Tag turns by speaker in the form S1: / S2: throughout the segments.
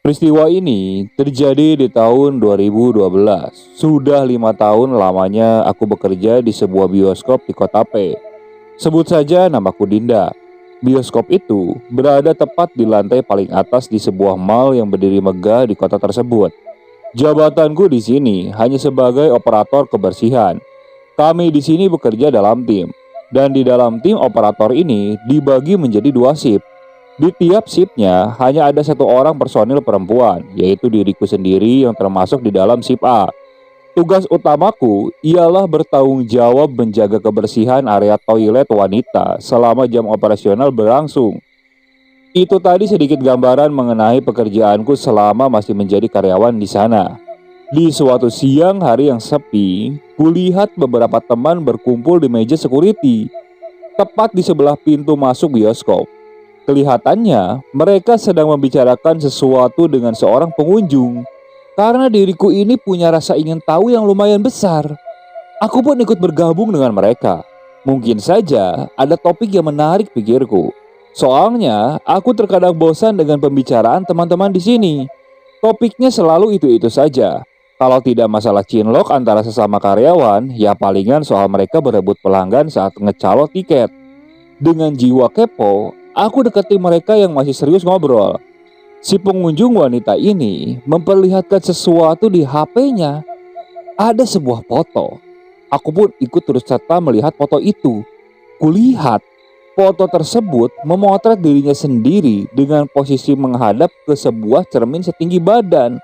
S1: Peristiwa ini terjadi di tahun 2012. Sudah 5 tahun lamanya aku bekerja di sebuah bioskop di kota P. Sebut saja namaku Dinda. Bioskop itu berada tepat di lantai paling atas di sebuah mall yang berdiri megah di kota tersebut. Jabatanku di sini hanya sebagai operator kebersihan. Kami di sini bekerja dalam tim, dan di dalam tim operator ini dibagi menjadi 2 shift. Di tiap shiftnya hanya ada 1 orang personil perempuan, yaitu diriku sendiri yang termasuk di dalam shift A. Tugas utamaku ialah bertanggung jawab menjaga kebersihan area toilet wanita selama jam operasional berlangsung. Itu tadi sedikit gambaran mengenai pekerjaanku selama masih menjadi karyawan di sana. Di suatu siang hari yang sepi, kulihat beberapa teman berkumpul di meja security, tepat di sebelah pintu masuk bioskop. Kelihatannya mereka sedang membicarakan sesuatu dengan seorang pengunjung. Karena diriku ini punya rasa ingin tahu yang lumayan besar, aku pun ikut bergabung dengan mereka. Mungkin saja ada topik yang menarik pikirku. Soalnya aku terkadang bosan dengan pembicaraan teman-teman di sini. Topiknya selalu itu-itu saja. Kalau tidak masalah cinlok antara sesama karyawan, ya palingan soal mereka berebut pelanggan saat ngecalo tiket. Dengan jiwa kepo, aku dekati mereka yang masih serius ngobrol. Si pengunjung wanita ini memperlihatkan sesuatu di HP-nya. Ada sebuah foto. Aku pun ikut turut serta melihat foto itu. Kulihat foto tersebut memotret dirinya sendiri dengan posisi menghadap ke sebuah cermin setinggi badan.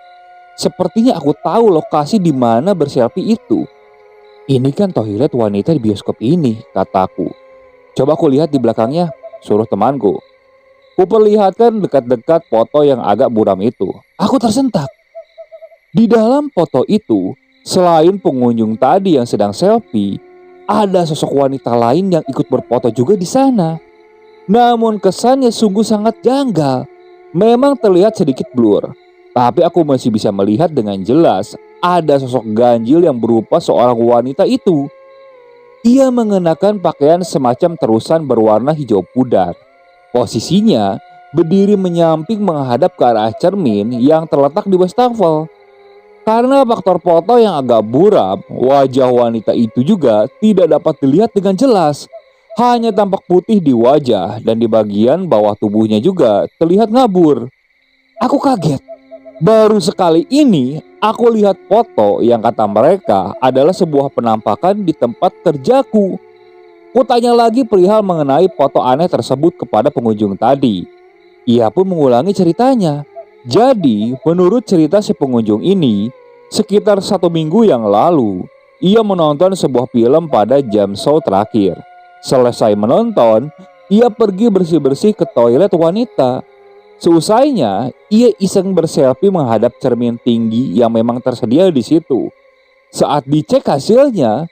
S1: Sepertinya aku tahu lokasi di mana berselfie itu. Ini kan toilet wanita di bioskop ini, kataku. Coba aku lihat di belakangnya, suruh temanku. Kuperlihatkan dekat-dekat foto yang agak buram itu. Aku tersentak. Di dalam foto itu, selain pengunjung tadi yang sedang selfie, ada sosok wanita lain yang ikut berfoto juga di sana. Namun kesannya sungguh sangat janggal. Memang terlihat sedikit blur, tapi aku masih bisa melihat dengan jelas ada sosok ganjil yang berupa seorang wanita itu. Ia mengenakan pakaian semacam terusan berwarna hijau pudar. Posisinya berdiri menyamping menghadap ke arah cermin yang terletak di wastafel. Karena faktor foto yang agak buram, wajah wanita itu juga tidak dapat dilihat dengan jelas. Hanya tampak putih di wajah dan di bagian bawah tubuhnya juga terlihat ngabur. Aku kaget. Baru sekali ini aku lihat foto yang kata mereka adalah sebuah penampakan di tempat kerjaku. Kutanya lagi perihal mengenai foto aneh tersebut kepada pengunjung tadi. Ia pun mengulangi ceritanya. Jadi menurut cerita si pengunjung ini, sekitar 1 minggu yang lalu ia menonton sebuah film pada jam show terakhir. Selesai menonton, ia pergi bersih-bersih ke toilet wanita. Seusainya, ia iseng berselfie menghadap cermin tinggi yang memang tersedia di situ. Saat dicek hasilnya,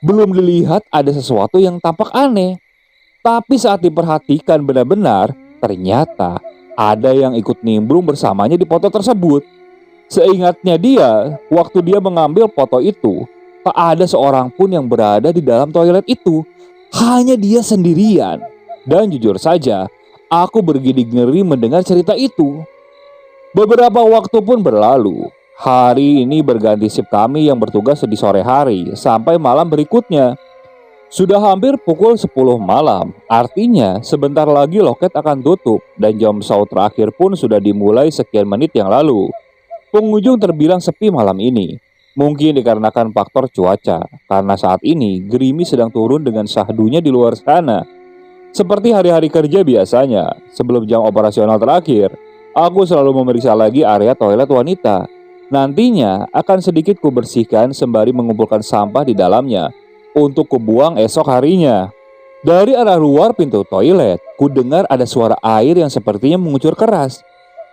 S1: belum dilihat ada sesuatu yang tampak aneh. Tapi saat diperhatikan benar-benar, ternyata ada yang ikut nimbrung bersamanya di foto tersebut. Seingatnya dia, waktu dia mengambil foto itu, tak ada seorang pun yang berada di dalam toilet itu. Hanya dia sendirian. Dan jujur saja, aku bergidik ngeri mendengar cerita itu. Beberapa waktu pun berlalu. Hari ini berganti shift kami yang bertugas di sore hari sampai malam berikutnya. Sudah hampir pukul 10 malam. Artinya sebentar lagi loket akan tutup dan jam show terakhir pun sudah dimulai sekian menit yang lalu. Pengunjung terbilang sepi malam ini. Mungkin dikarenakan faktor cuaca, karena saat ini gerimis sedang turun dengan syahdunya di luar sana. Seperti hari-hari kerja biasanya, sebelum jam operasional terakhir, aku selalu memeriksa lagi area toilet wanita. Nantinya akan sedikit kubersihkan sembari mengumpulkan sampah di dalamnya untuk kubuang esok harinya. Dari arah luar pintu toilet, ku dengar ada suara air yang sepertinya mengucur keras.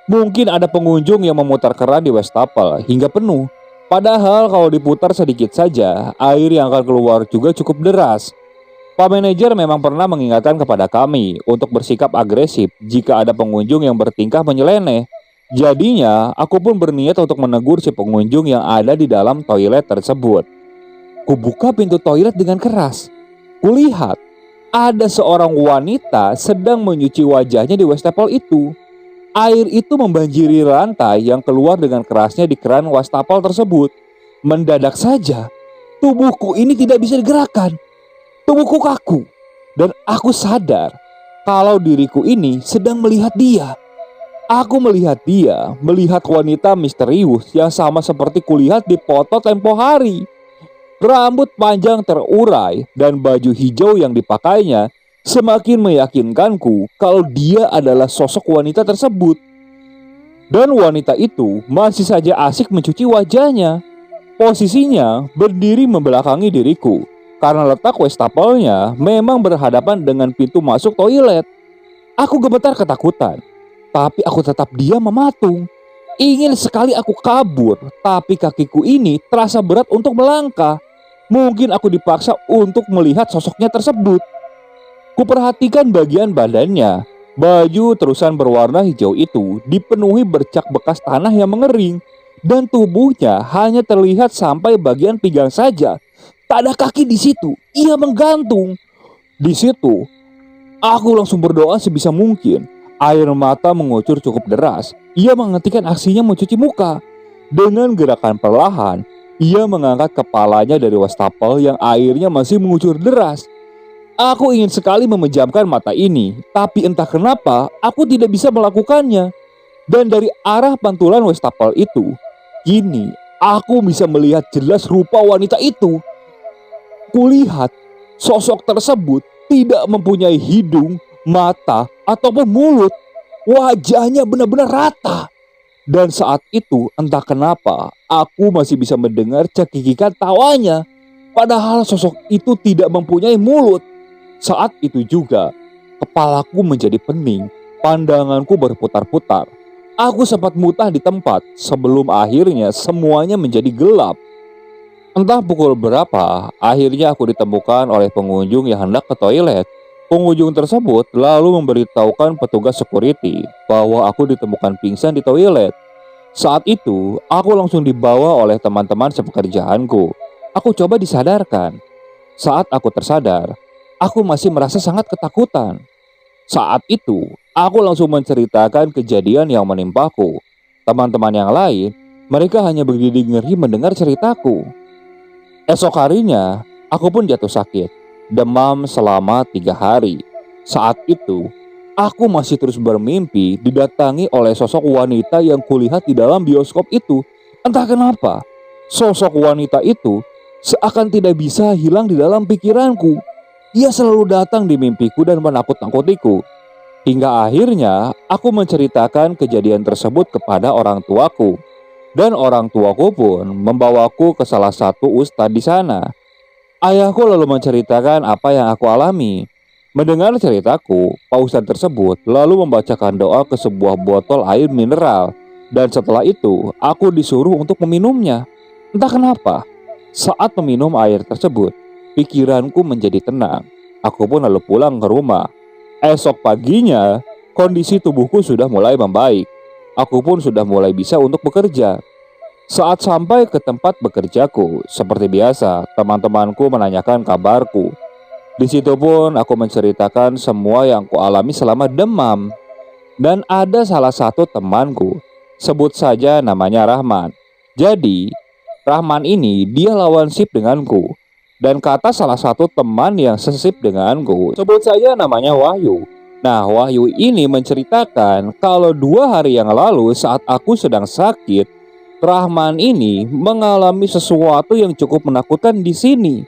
S1: Mungkin ada pengunjung yang memutar keran di wastafel hingga penuh. Padahal kalau diputar sedikit saja, air yang akan keluar juga cukup deras. Pak manajer memang pernah mengingatkan kepada kami untuk bersikap agresif jika ada pengunjung yang bertingkah menyeleneh. Jadinya, aku pun berniat untuk menegur si pengunjung yang ada di dalam toilet tersebut. Kubuka pintu toilet dengan keras. Kulihat ada seorang wanita sedang menyuci wajahnya di wastafel itu. Air itu membanjiri lantai yang keluar dengan kerasnya di keran wastafel tersebut. Mendadak saja, tubuhku ini tidak bisa digerakkan. Tubuhku kaku, dan aku sadar kalau diriku ini sedang melihat dia. Aku melihat dia, melihat wanita misterius yang sama seperti kulihat di foto tempo hari. Rambut panjang terurai dan baju hijau yang dipakainya semakin meyakinkanku kalau dia adalah sosok wanita tersebut. Dan wanita itu masih saja asik mencuci wajahnya. Posisinya berdiri membelakangi diriku, karena letak wastafelnya memang berhadapan dengan pintu masuk toilet. Aku gemetar ketakutan, tapi aku tetap diam mematung. Ingin sekali aku kabur, tapi kakiku ini terasa berat untuk melangkah. Mungkin aku dipaksa untuk melihat sosoknya tersebut. Kuperhatikan bagian badannya. Baju terusan berwarna hijau itu dipenuhi bercak bekas tanah yang mengering, dan tubuhnya hanya terlihat sampai bagian pinggang saja. Tak ada kaki di situ. Ia menggantung. Di situ, aku langsung berdoa sebisa mungkin. Air mata mengucur cukup deras. Ia menghentikan aksinya mencuci muka. Dengan gerakan perlahan, ia mengangkat kepalanya dari wastafel yang airnya masih mengucur deras. Aku ingin sekali memejamkan mata ini, tapi entah kenapa aku tidak bisa melakukannya. Dan dari arah pantulan wastafel itu, kini aku bisa melihat jelas rupa wanita itu. Kulihat sosok tersebut tidak mempunyai hidung, mata, ataupun mulut. Wajahnya benar-benar rata. Dan saat itu entah kenapa aku masih bisa mendengar cekikikan tawanya. Padahal sosok itu tidak mempunyai mulut. Saat itu juga kepalaku menjadi pening. Pandanganku berputar-putar. Aku sempat mutah di tempat sebelum akhirnya semuanya menjadi gelap. Entah pukul berapa, akhirnya aku ditemukan oleh pengunjung yang hendak ke toilet. Pengunjung tersebut lalu memberitahukan petugas security bahwa aku ditemukan pingsan di toilet. Saat itu, aku langsung dibawa oleh teman-teman sepekerjaanku. Aku coba disadarkan. Saat aku tersadar, aku masih merasa sangat ketakutan. Saat itu, aku langsung menceritakan kejadian yang menimpaku. Teman-teman yang lain, mereka hanya berdiri ngeri mendengar ceritaku. Esok harinya, aku pun jatuh sakit, demam selama 3 hari. Saat itu, aku masih terus bermimpi didatangi oleh sosok wanita yang kulihat di dalam bioskop itu. Entah kenapa, sosok wanita itu seakan tidak bisa hilang di dalam pikiranku. Ia selalu datang di mimpiku dan menakut-nakutiku. Hingga akhirnya aku menceritakan kejadian tersebut kepada orang tuaku. Dan orang tuaku pun membawaku ke salah satu ustadz di sana. Ayahku lalu menceritakan apa yang aku alami. Mendengar ceritaku, Pak Ustadz tersebut lalu membacakan doa ke sebuah botol air mineral. Dan setelah itu, aku disuruh untuk meminumnya. Entah kenapa, saat meminum air tersebut, pikiranku menjadi tenang. Aku pun lalu pulang ke rumah. Esok paginya, kondisi tubuhku sudah mulai membaik. Aku pun sudah mulai bisa untuk bekerja. Saat sampai ke tempat bekerjaku, seperti biasa, teman-temanku menanyakan kabarku. Di situ pun aku menceritakan semua yang kualami selama demam. Dan ada salah satu temanku, sebut saja namanya Rahman. Jadi, Rahman ini dia lawan sip denganku. Dan kata salah satu teman yang sesip denganku, sebut saja namanya Wahyu. Nah, Wahyu ini menceritakan kalau 2 hari yang lalu saat aku sedang sakit, Rahman ini mengalami sesuatu yang cukup menakutkan di sini.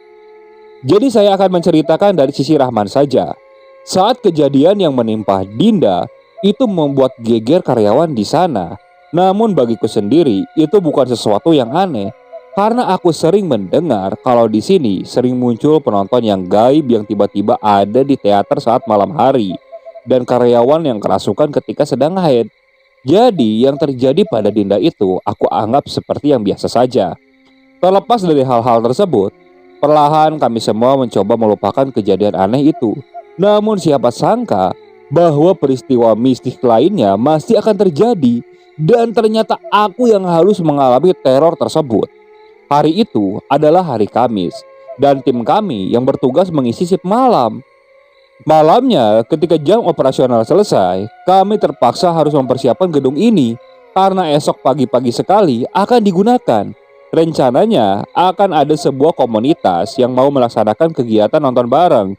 S1: Jadi saya akan menceritakan dari sisi Rahman saja. Saat kejadian yang menimpa Dinda itu membuat geger karyawan di sana. Namun bagiku sendiri itu bukan sesuatu yang aneh, karena aku sering mendengar kalau di sini sering muncul penonton yang gaib yang tiba-tiba ada di teater saat malam hari, dan karyawan yang kerasukan ketika sedang haid. Jadi yang terjadi pada Dinda itu aku anggap seperti yang biasa saja. Terlepas dari hal-hal tersebut, perlahan kami semua mencoba melupakan kejadian aneh itu. Namun siapa sangka bahwa peristiwa mistik lainnya masih akan terjadi. Dan ternyata aku yang harus mengalami teror tersebut. Hari itu adalah hari Kamis, dan tim kami yang bertugas mengisi shift malam. Malamnya, ketika jam operasional selesai, kami terpaksa harus mempersiapkan gedung ini karena esok pagi-pagi sekali akan digunakan. Rencananya akan ada sebuah komunitas yang mau melaksanakan kegiatan nonton bareng.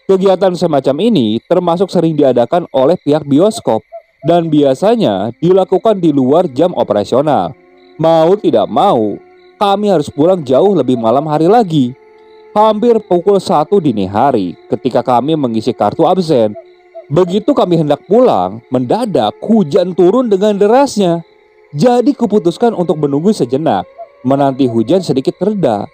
S1: Kegiatan semacam ini termasuk sering diadakan oleh pihak bioskop dan biasanya dilakukan di luar jam operasional. Mau tidak mau, kami harus pulang jauh lebih malam hari lagi. Hampir pukul 1 dini hari ketika kami mengisi kartu absen. Begitu kami hendak pulang, mendadak hujan turun dengan derasnya. Jadi kuputuskan untuk menunggu sejenak, menanti hujan sedikit reda.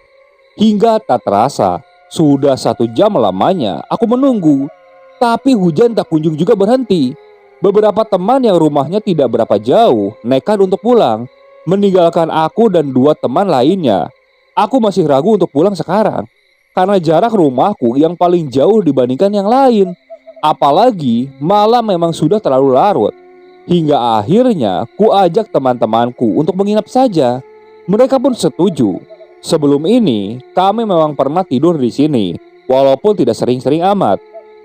S1: Hingga tak terasa, sudah 1 jam lamanya aku menunggu. Tapi hujan tak kunjung juga berhenti. Beberapa teman yang rumahnya tidak berapa jauh nekat untuk pulang, meninggalkan aku dan 2 teman lainnya. Aku masih ragu untuk pulang sekarang karena jarak rumahku yang paling jauh dibandingkan yang lain. Apalagi malam memang sudah terlalu larut. Hingga akhirnya ku ajak teman-temanku untuk menginap saja. Mereka pun setuju. Sebelum ini kami memang pernah tidur di sini, walaupun tidak sering-sering amat.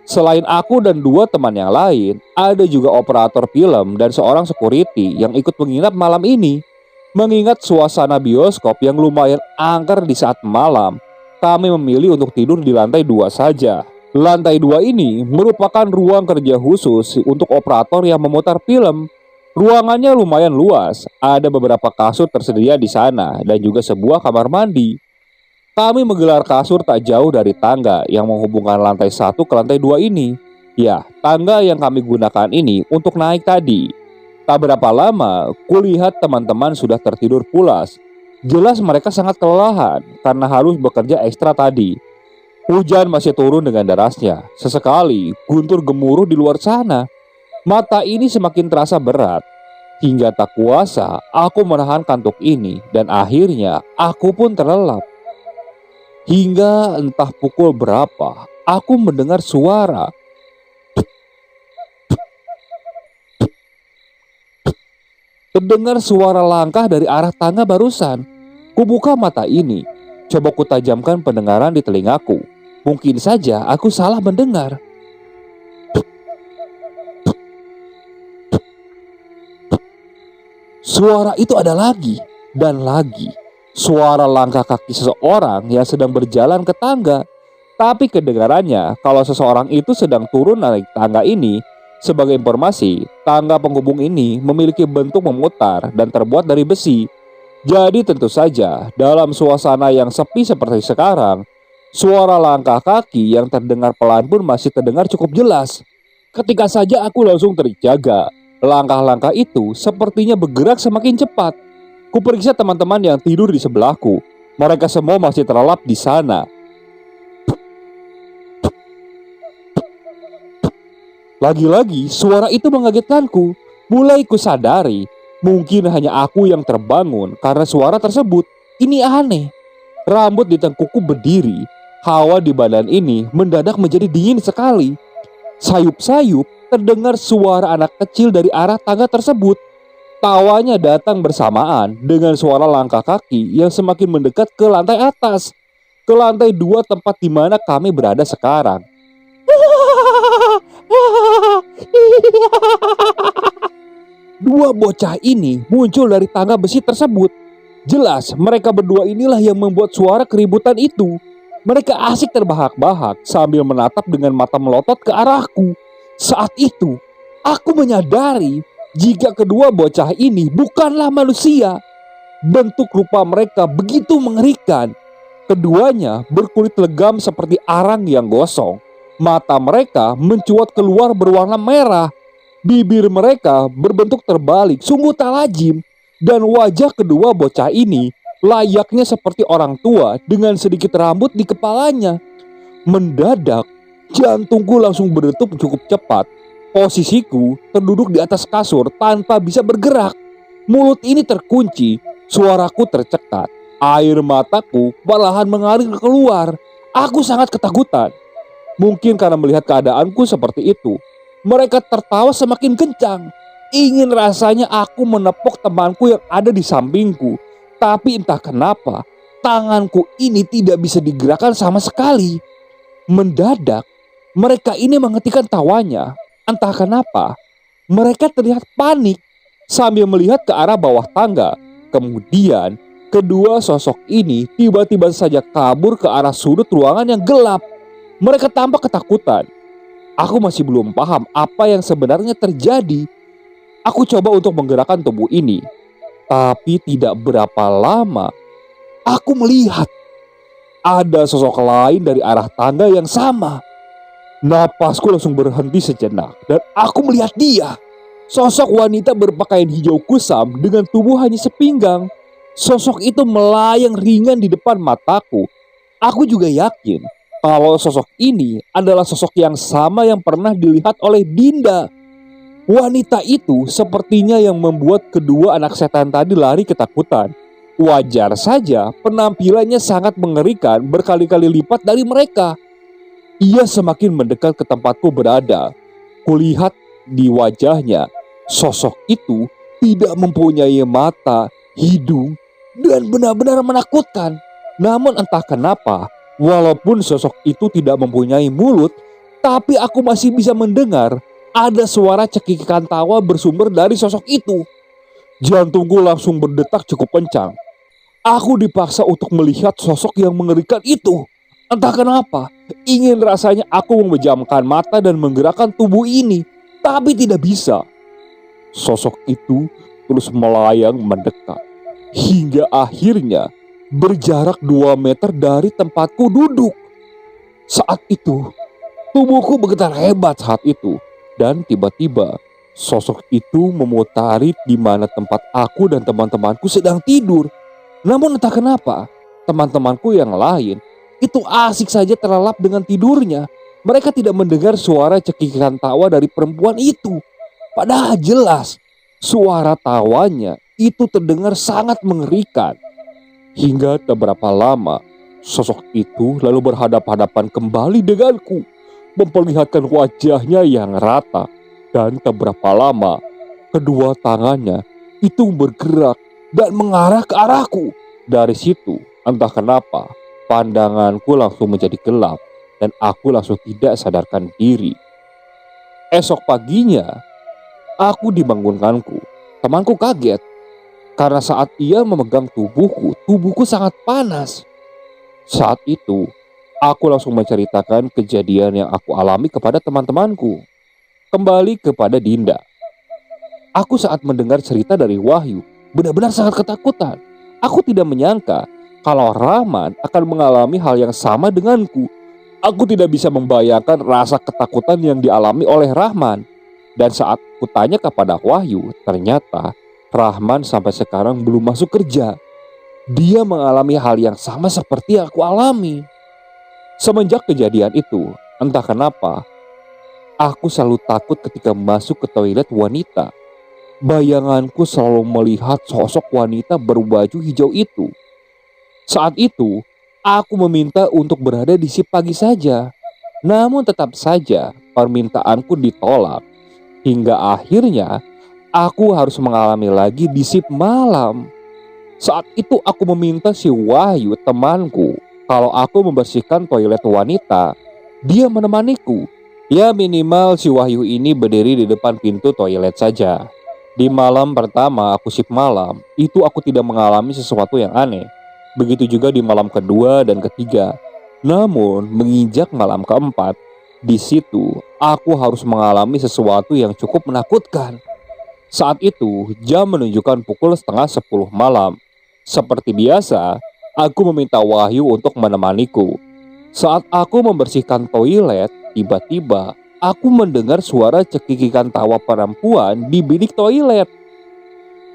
S1: Selain aku dan 2 teman yang lain, ada juga operator film dan seorang security yang ikut menginap malam ini. Mengingat suasana bioskop yang lumayan angker di saat malam, kami memilih untuk tidur di lantai 2 saja. Lantai 2 ini merupakan ruang kerja khusus untuk operator yang memutar film. Ruangannya lumayan luas, ada beberapa kasur tersedia di sana dan juga sebuah kamar mandi. Kami menggelar kasur tak jauh dari tangga yang menghubungkan lantai 1 ke lantai 2 ini. Ya, tangga yang kami gunakan ini untuk naik tadi. Tak berapa lama, kulihat teman-teman sudah tertidur pulas. Jelas mereka sangat kelelahan karena harus bekerja ekstra tadi. Hujan masih turun dengan derasnya. Sesekali guntur gemuruh di luar sana. Mata ini semakin terasa berat. Hingga tak kuasa aku menahan kantuk ini dan akhirnya aku pun terlelap. Hingga entah pukul berapa, aku mendengar suara. Terdengar suara langkah dari arah tangga barusan. Kubuka mata ini, coba kutajamkan pendengaran di telingaku. Mungkin saja aku salah mendengar. Suara itu ada lagi dan lagi. Suara langkah kaki seseorang yang sedang berjalan ke tangga. Tapi kedengarannya kalau seseorang itu sedang turun naik tangga ini. Sebagai informasi, tangga penghubung ini memiliki bentuk memutar dan terbuat dari besi. Jadi tentu saja dalam suasana yang sepi seperti sekarang, suara langkah kaki yang terdengar pelan pun masih terdengar cukup jelas. Ketika saja aku langsung terjaga. Langkah-langkah itu sepertinya bergerak semakin cepat. Kuperiksa teman-teman yang tidur di sebelahku. Mereka semua masih terlelap di sana. Lagi-lagi suara itu mengagetkanku. Mulai kusadari, mungkin hanya aku yang terbangun karena suara tersebut. Ini aneh. Rambut di tengkukku berdiri. Hawa di badan ini mendadak menjadi dingin sekali. Sayup-sayup terdengar suara anak kecil dari arah tangga tersebut. Tawanya datang bersamaan dengan suara langkah kaki yang semakin mendekat ke lantai atas. Ke lantai 2 tempat di mana kami berada sekarang. Dua bocah ini muncul dari tangga besi tersebut. Jelas mereka berdua inilah yang membuat suara keributan itu. Mereka asik terbahak-bahak sambil menatap dengan mata melotot ke arahku. Saat itu aku menyadari jika kedua bocah ini bukanlah manusia. Bentuk rupa mereka begitu mengerikan. Keduanya berkulit legam seperti arang yang gosong. Mata mereka mencuat keluar berwarna merah. Bibir mereka berbentuk terbalik, sungguh tak lazim. Dan wajah kedua bocah ini layaknya seperti orang tua dengan sedikit rambut di kepalanya. Mendadak, jantungku langsung berdetak cukup cepat. Posisiku terduduk di atas kasur tanpa bisa bergerak. Mulut ini terkunci, suaraku tercekat. Air mataku perlahan mengalir keluar. Aku sangat ketakutan. Mungkin karena melihat keadaanku seperti itu, mereka tertawa semakin kencang. Ingin rasanya aku menepuk temanku yang ada di sampingku. Tapi entah kenapa, tanganku ini tidak bisa digerakkan sama sekali. Mendadak, Mereka ini menghentikan tawanya. Entah kenapa, mereka terlihat panik sambil melihat ke arah bawah tangga. Kemudian, kedua sosok ini tiba-tiba saja kabur ke arah sudut ruangan yang gelap. Mereka tampak ketakutan. Aku masih belum paham apa yang sebenarnya terjadi. Aku coba untuk menggerakkan tubuh ini, tapi tidak berapa lama aku melihat ada sosok lain dari arah tangga yang sama. Napasku langsung berhenti sejenak dan aku melihat dia. Sosok wanita berpakaian hijau kusam dengan tubuh hanya sepinggang. Sosok itu melayang ringan di depan mataku. Aku juga yakin kalau sosok ini adalah sosok yang sama yang pernah dilihat oleh Dinda. Wanita itu sepertinya yang membuat kedua anak setan tadi lari ketakutan. Wajar saja penampilannya sangat mengerikan berkali-kali lipat dari mereka. Ia semakin mendekat ke tempatku berada. Kulihat di wajahnya, sosok itu tidak mempunyai mata, hidung, dan benar-benar menakutkan. Namun entah kenapa, walaupun sosok itu tidak mempunyai mulut, tapi aku masih bisa mendengar ada suara cekikikan tawa bersumber dari sosok itu. Jantungku langsung berdetak cukup kencang. Aku dipaksa untuk melihat sosok yang mengerikan itu. Entah kenapa, ingin rasanya aku memejamkan mata dan menggerakkan tubuh ini, tapi tidak bisa. Sosok itu terus melayang mendekat, hingga akhirnya berjarak 2 meter dari tempatku duduk. Saat itu, tubuhku bergetar hebat saat itu. Dan tiba-tiba sosok itu memutari di mana tempat aku dan teman-temanku sedang tidur. Namun entah kenapa, teman-temanku yang lain itu asik saja terlelap dengan tidurnya. Mereka tidak mendengar suara cekikikan tawa dari perempuan itu. Padahal jelas suara tawanya itu terdengar sangat mengerikan. Hingga beberapa lama sosok itu lalu berhadap-hadapan kembali denganku, memperlihatkan wajahnya yang rata, dan beberapa lama kedua tangannya itu bergerak dan mengarah ke arahku. Dari situ entah kenapa pandanganku langsung menjadi gelap dan aku langsung tidak sadarkan diri. Esok paginya aku dibangunkanku. Temanku kaget karena saat ia memegang tubuhku sangat panas. Saat itu aku langsung menceritakan kejadian yang aku alami kepada teman-temanku. Kembali kepada Dinda. Aku saat mendengar cerita dari Wahyu benar-benar sangat ketakutan. Aku tidak menyangka kalau Rahman akan mengalami hal yang sama denganku. Aku tidak bisa membayangkan rasa ketakutan yang dialami oleh Rahman. Dan saat kutanya kepada Wahyu, ternyata Rahman sampai sekarang belum masuk kerja. Dia mengalami hal yang sama seperti yang aku alami. Semenjak kejadian itu, entah kenapa, aku selalu takut ketika masuk ke toilet wanita. Bayanganku selalu melihat sosok wanita berbaju hijau itu. Saat itu, aku meminta untuk berada di shift pagi saja. Namun tetap saja permintaanku ditolak. Hingga akhirnya, aku harus mengalami lagi di shift malam. Saat itu aku meminta si Wahyu temanku kalau aku membersihkan toilet wanita, dia menemaniku. Ya minimal si Wahyu ini berdiri di depan pintu toilet saja. Di malam pertama aku shift malam, itu aku tidak mengalami sesuatu yang aneh. Begitu juga di malam kedua dan ketiga. Namun menginjak malam keempat, di situ aku harus mengalami sesuatu yang cukup menakutkan. Saat itu jam menunjukkan pukul setengah 10 malam. Seperti biasa, aku meminta Wahyu untuk menemaniku. Saat aku membersihkan toilet, tiba-tiba aku mendengar suara cekikikan tawa perempuan di bilik toilet.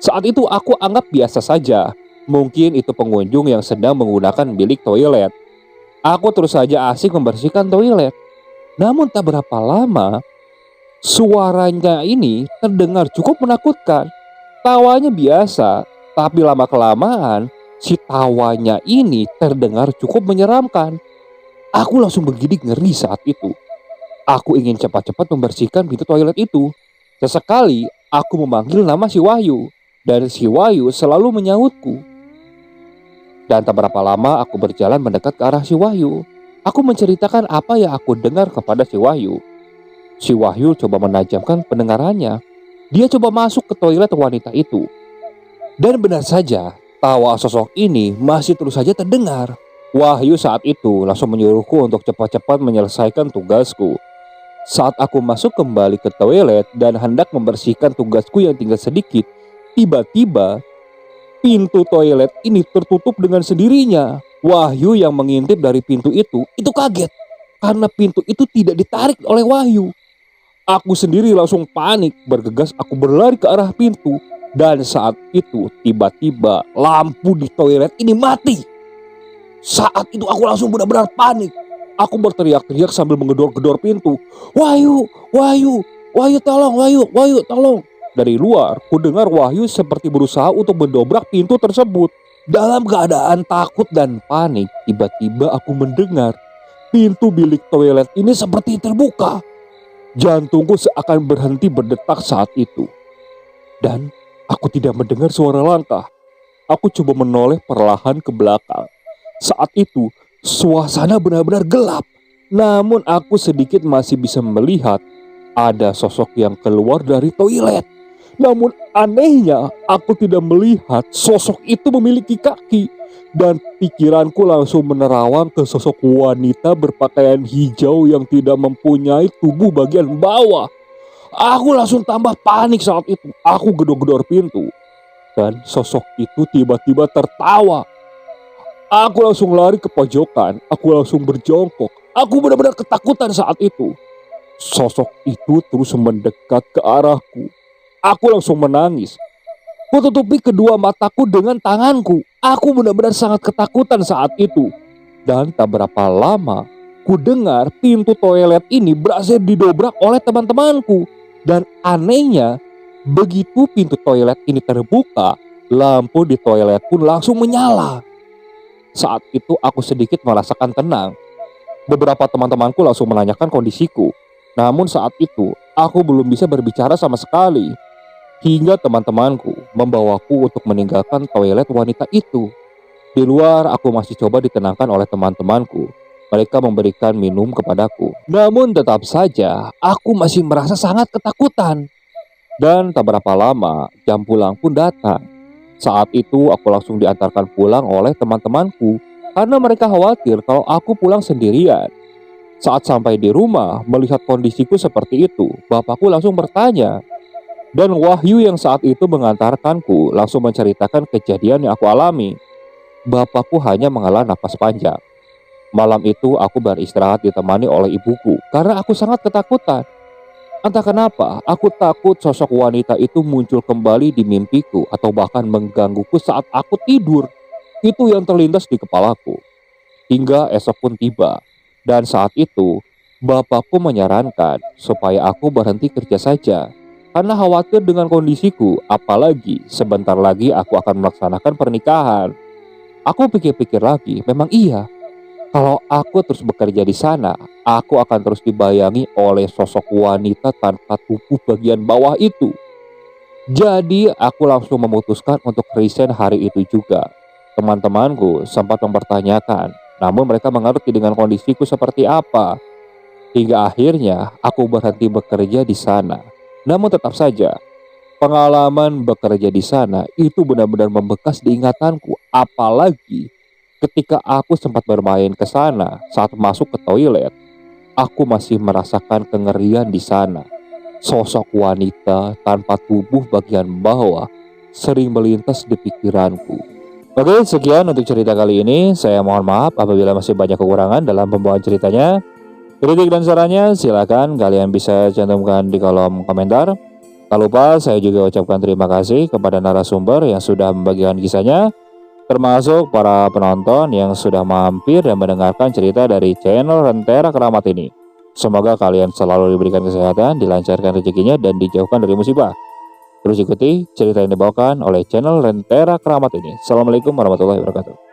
S1: Saat itu aku anggap biasa saja. Mungkin itu pengunjung yang sedang menggunakan bilik toilet. Aku terus saja asik membersihkan toilet. Namun tak berapa lama, suaranya ini terdengar cukup menakutkan. Tawanya biasa, tapi lama-kelamaan si tawanya ini terdengar cukup menyeramkan. Aku langsung bergidik ngeri saat itu. Aku ingin cepat-cepat membersihkan pintu toilet itu. Sesekali aku memanggil nama si Wahyu, dan si Wahyu selalu menyahutku. Dan tak berapa lama aku berjalan mendekat ke arah si Wahyu. Aku menceritakan apa yang aku dengar kepada si Wahyu. Si Wahyu coba menajamkan pendengarannya. Dia coba masuk ke toilet wanita itu. Dan benar saja, tawa sosok ini masih terus saja terdengar. Wahyu saat itu langsung menyuruhku untuk cepat-cepat menyelesaikan tugasku. Saat aku masuk kembali ke toilet dan hendak membersihkan tugasku yang tinggal sedikit, tiba-tiba pintu toilet ini tertutup dengan sendirinya. Wahyu yang mengintip dari pintu itu kaget karena pintu itu tidak ditarik oleh Wahyu. Aku sendiri langsung panik, bergegas aku berlari ke arah pintu. Dan saat itu tiba-tiba lampu di toilet ini mati. Saat itu aku langsung benar-benar panik. Aku berteriak-teriak sambil menggedor-gedor pintu. Wahyu, Wahyu, Wahyu tolong, Wahyu tolong. Dari luar, ku dengar Wahyu seperti berusaha untuk mendobrak pintu tersebut. Dalam keadaan takut dan panik, tiba-tiba aku mendengar pintu bilik toilet ini seperti terbuka. Jantungku seakan berhenti berdetak saat itu. Dan aku tidak mendengar suara langkah. Aku coba menoleh perlahan ke belakang. Saat itu, suasana benar-benar gelap. Namun aku sedikit masih bisa melihat ada sosok yang keluar dari toilet. Namun anehnya, aku tidak melihat sosok itu memiliki kaki. Dan pikiranku langsung menerawang ke sosok wanita berpakaian hijau yang tidak mempunyai tubuh bagian bawah. Aku langsung tambah panik saat itu. Aku gedor-gedor pintu. Dan sosok itu tiba-tiba tertawa. Aku langsung lari ke pojokan. Aku langsung berjongkok. Aku benar-benar ketakutan saat itu. Sosok itu terus mendekat ke arahku. Aku langsung menangis. Kututupi kedua mataku dengan tanganku. Aku benar-benar sangat ketakutan saat itu. Dan tak berapa lama, ku dengar pintu toilet ini berhasil didobrak oleh teman-temanku. Dan anehnya, begitu pintu toilet ini terbuka, lampu di toilet pun langsung menyala. Saat itu aku sedikit merasakan tenang. Beberapa teman-temanku langsung menanyakan kondisiku. Namun saat itu aku belum bisa berbicara sama sekali. Hingga teman-temanku membawaku untuk meninggalkan toilet wanita itu. Di luar aku masih coba ditenangkan oleh teman-temanku. Mereka memberikan minum kepadaku. Namun tetap saja aku masih merasa sangat ketakutan. Dan tak berapa lama jam pulang pun datang. Saat itu aku langsung diantarkan pulang oleh teman-temanku karena mereka khawatir kalau aku pulang sendirian. Saat sampai di rumah melihat kondisiku seperti itu, bapakku langsung bertanya. Dan Wahyu yang saat itu mengantarkanku langsung menceritakan kejadian yang aku alami. Bapakku hanya menghela napas panjang. Malam itu aku beristirahat ditemani oleh ibuku karena aku sangat ketakutan. Entah kenapa, aku takut sosok wanita itu muncul kembali di mimpiku atau bahkan menggangguku saat aku tidur. Itu yang terlintas di kepalaku. Hingga esok pun tiba. Dan saat itu, bapakku menyarankan supaya aku berhenti kerja saja. Karena khawatir dengan kondisiku, apalagi sebentar lagi aku akan melaksanakan pernikahan. Aku pikir-pikir lagi, memang iya. Kalau aku terus bekerja di sana, aku akan terus dibayangi oleh sosok wanita tanpa tubuh bagian bawah itu. Jadi aku langsung memutuskan untuk resign hari itu juga. Teman-temanku sempat mempertanyakan, namun mereka mengerti dengan kondisiku seperti apa. Hingga akhirnya aku berhenti bekerja di sana. Namun tetap saja, pengalaman bekerja di sana itu benar-benar membekas di ingatanku. Apalagi ketika aku sempat bermain ke sana saat masuk ke toilet, aku masih merasakan kengerian di sana. Sosok wanita tanpa tubuh bagian bawah sering melintas di pikiranku. Oke, sekian untuk cerita kali ini. Saya mohon maaf apabila masih banyak kekurangan dalam pembawaan ceritanya. Kritik dan sarannya silakan kalian bisa cantumkan di kolom komentar. Tak lupa saya juga ucapkan terima kasih kepada narasumber yang sudah membagikan kisahnya, termasuk para penonton yang sudah mampir dan mendengarkan cerita dari channel Rentera Keramat ini. Semoga kalian selalu diberikan kesehatan, dilancarkan rezekinya, dan dijauhkan dari musibah. Terus ikuti cerita yang dibawakan oleh channel Rentera Keramat ini. Assalamualaikum warahmatullahi wabarakatuh.